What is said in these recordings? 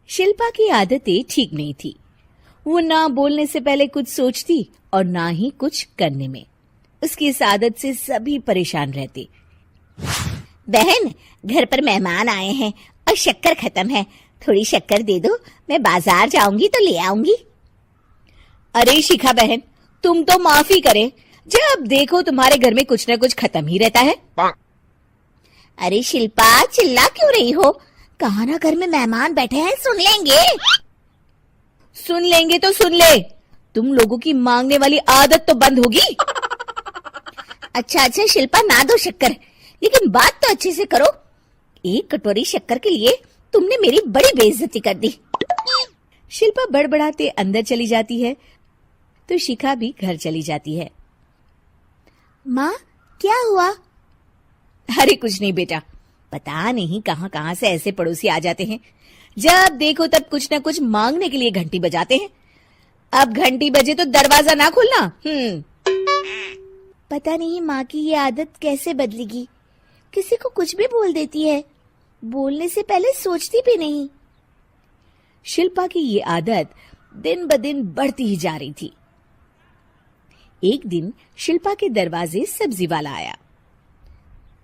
शिल्पा की आदतें ठीक नहीं थी। वो ना बोलने से पहले कुछ सोचती और ना ही कुछ करने में। उसकी इस आदत से सभी परेशान रहते। बहन, घर पर मेहमान आए हैं और शक्कर खत्म है, थोड़ी शक्कर दे दो, मैं बाजार जाऊंगी तो ले आऊंगी। अरे शिखा बहन, तुम तो माफी करे, जब देखो तुम्हारे घर में कुछ न कुछ खत्म ही रहता है। अरे शिल्पा, चिल्ला क्यों रही हो? कहा ना घर में मेहमान बैठे हैं, सुन लेंगे। सुन लेंगे तो सुन ले, तुम लोगों की मांगने वाली आदत तो बंद होगी। अच्छा शिल्पा, ना दो शक्कर, लेकिन बात तो अच्छे से करो। एक कटोरी शक्कर के लिए तुमने मेरी बड़ी बेइज्जती कर दी। शिल्पा बड़बड़ाते अंदर चली जाती है तो शिखा भी घर चली जाती है। माँ, क्या हुआ? अरे कुछ नहीं बेटा, पता नहीं कहां कहां से ऐसे पड़ोसी आ जाते हैं, जब देखो तब कुछ न कुछ मांगने के लिए घंटी बजाते हैं। अब घंटी बजे तो दरवाजा ना खोलना। पता नहीं माँ की ये आदत कैसे बदलेगी, किसी को कुछ भी बोल देती है, बोलने से पहले सोचती भी नहीं। शिल्पा की ये आदत दिन ब दिन बढ़ती ही जा रही थी। एक दिन शिल्पा के दरवाजे सब्जी वाला आया।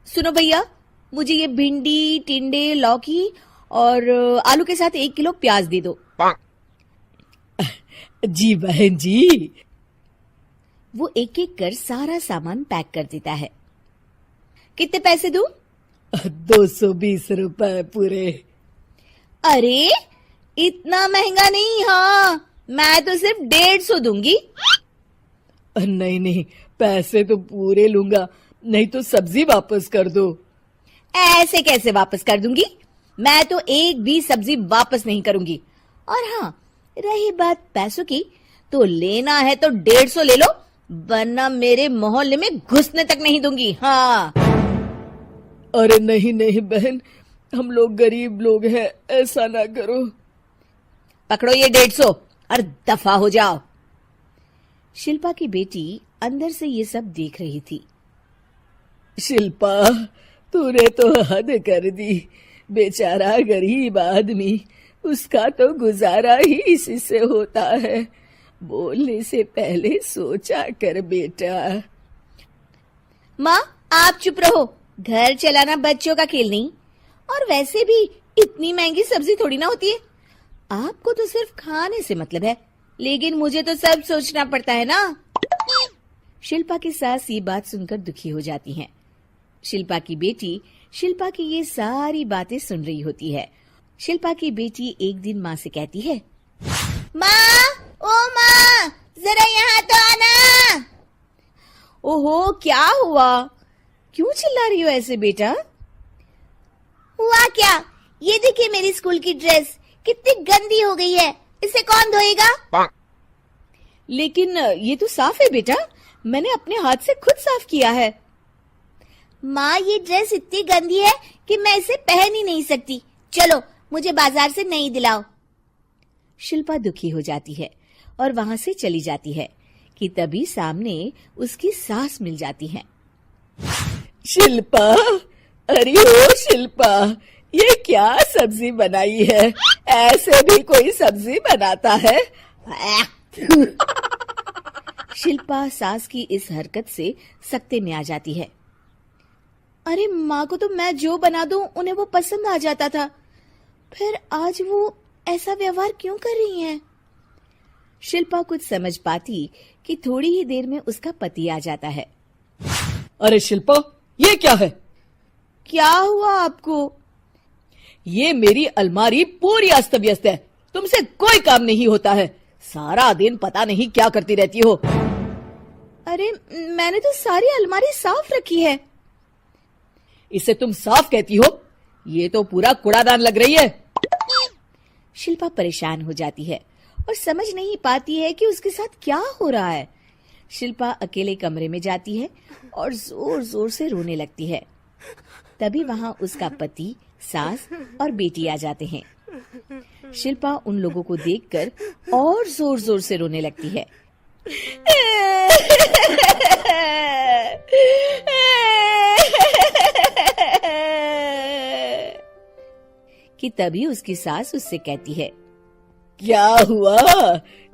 सुनो भैया, मुझे ये भिंडी, टिंडे, लौकी और आलू के साथ 1 किलो प्याज दे दो। जी बहन जी। वो एक एक कर सारा सामान पैक कर देता है। कितने पैसे दूं? 220 रुपए पूरे। अरे इतना महंगा नहीं। हाँ, मैं तो सिर्फ 150 दूंगी। नहीं नहीं, पैसे तो पूरे लूंगा, नहीं तो सब्जी वापस कर दो। ऐसे कैसे वापस कर दूंगी? मैं तो एक भी सब्जी वापस नहीं करूंगी। और हाँ, रही बात पैसों की, तो लेना है तो 150 ले लो, वरना मेरे मोहल्ले में घुसने तक नहीं दूंगी। हाँ। अरे नहीं नहीं बहन, हम लोग गरीब लोग हैं, ऐसा ना करो। पकड़ो ये 150 और दफा हो जाओ। शिल्पा की बेटी अंदर से ये सब देख रही थी। शिल्पा, तूने तो हद कर दी। बेचारा गरीब आदमी, उसका तो गुजारा ही इसी से होता है। बोलने से पहले सोचा कर बेटा। माँ, आप चुप रहो, घर चलाना बच्चों का खेल नहीं। और वैसे भी इतनी महंगी सब्जी थोड़ी ना होती है। आपको तो सिर्फ खाने से मतलब है, लेकिन मुझे तो सब सोचना पड़ता है ना। शिल्पा की सास ये बात सुनकर दुखी हो जाती हैं। शिल्पा की बेटी शिल्पा की ये सारी बातें सुन रही होती है। शिल्पा की बेटी एक दिन माँ से कहती है, माँ, ओ माँ, जरा यहाँ तो आना। ओहो, क्या हुआ? क्यों चिल्ला रही हो ऐसे बेटा? हुआ क्या? ये देखिए मेरी स्कूल की ड्रेस कितनी गंदी हो गई है, इसे कौन धोएगा? लेकिन ये तो साफ है बेटा, मैंने अपने हाथ से खुद साफ किया है। माँ, ये ड्रेस इतनी गंदी है कि मैं इसे पहन ही नहीं सकती। चलो, मुझे बाजार से नई दिलाओ। शिल्पा दुखी हो जाती है और वहां से चली जाती है कि तभी सामने उसकी सास मिल जाती है। शिल्पा, अरे ओ शिल्पा, ये क्या सब्जी बनाई है? ऐसे भी कोई सब्जी बनाता है? शिल्पा सास की इस हरकत से सख्ते में आ जाती है। अरे माँ को तो मैं जो बना दूं उन्हें वो पसंद आ जाता था, फिर आज वो ऐसा व्यवहार क्यों कर रही हैं? शिल्पा कुछ समझ पाती कि थोड़ी ही देर में उसका पति आ जाता है। अरे शिल्पा, ये क्या है? क्या हुआ आपको? ये मेरी अलमारी पूरी अस्त व्यस्त है, तुमसे कोई काम नहीं होता है। सारा दिन पता नहीं क्या करती रहती हो। अरे मैंने तो सारी अलमारी साफ रखी है। इसे तुम साफ कहती हो? ये तो पूरा कूड़ादान लग रही है। शिल्पा परेशान हो जाती है और समझ नहीं पाती है कि उसके साथ क्या हो रहा है। शिल्पा अकेले कमरे में जाती है और जोर जोर से रोने लगती है। तभी वहां उसका पति, सास और बेटी आ जाते हैं। शिल्पा उन लोगों को देखकर और जोर जोर से रोने लगती है। कि तभी उसकी सास उससे कहती है, क्या हुआ?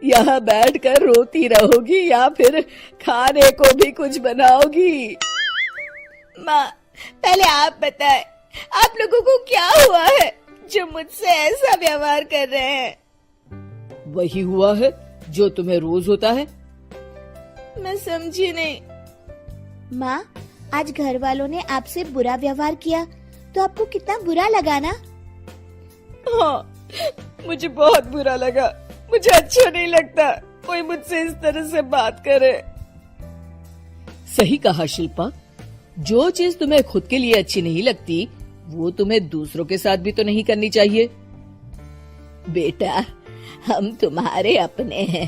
यहाँ बैठकर रोती रहोगी या फिर खाने को भी कुछ बनाओगी? माँ, पहले आप बताएं, आप लोगों को क्या हुआ है जो मुझसे ऐसा व्यवहार कर रहे हैं? वही हुआ है जो तुम्हें रोज होता है। मैं समझी नहीं। माँ, आज घर वालों ने आपसे बुरा व्यवहार किया तो आपको कितना बुरा लगा ना? हाँ, मुझे बहुत बुरा लगा। मुझे अच्छा नहीं लगता कोई मुझसे इस तरह से बात करे। सही कहा शिल्पा, जो चीज तुम्हें खुद के लिए अच्छी नहीं लगती वो तुम्हें दूसरों के साथ भी तो नहीं करनी चाहिए। बेटा, हम तुम्हारे अपने हैं,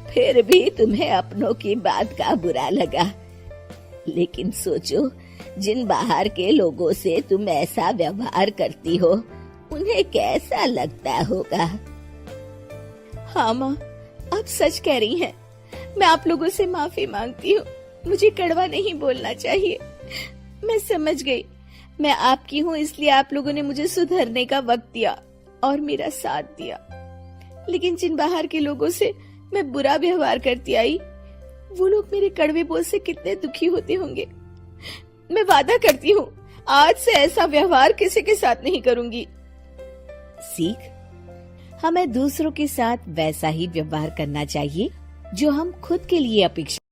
फिर भी तुम्हें अपनों की बात का बुरा लगा। लेकिन सोचो, जिन बाहर के लोगों से तुम ऐसा व्यवहार करती हो उन्हें कैसा लगता होगा। हाँ माँ, आप सच कह रही हैं। मैं आप लोगों से माफी मांगती हूँ। मुझे कड़वा नहीं बोलना चाहिए। मैं समझ गई, मैं आपकी हूँ इसलिए आप लोगों ने मुझे सुधरने का वक्त दिया और मेरा साथ दिया। लेकिन जिन बाहर के लोगों से मैं बुरा व्यवहार करती आई, वो लोग मेरे कड़वे बोल से कितने दुखी होते होंगे। मैं वादा करती हूँ, आज से ऐसा व्यवहार किसी के साथ नहीं करूंगी। सीख, हमें दूसरों के साथ वैसा ही व्यवहार करना चाहिए जो हम खुद के लिए अपेक्षा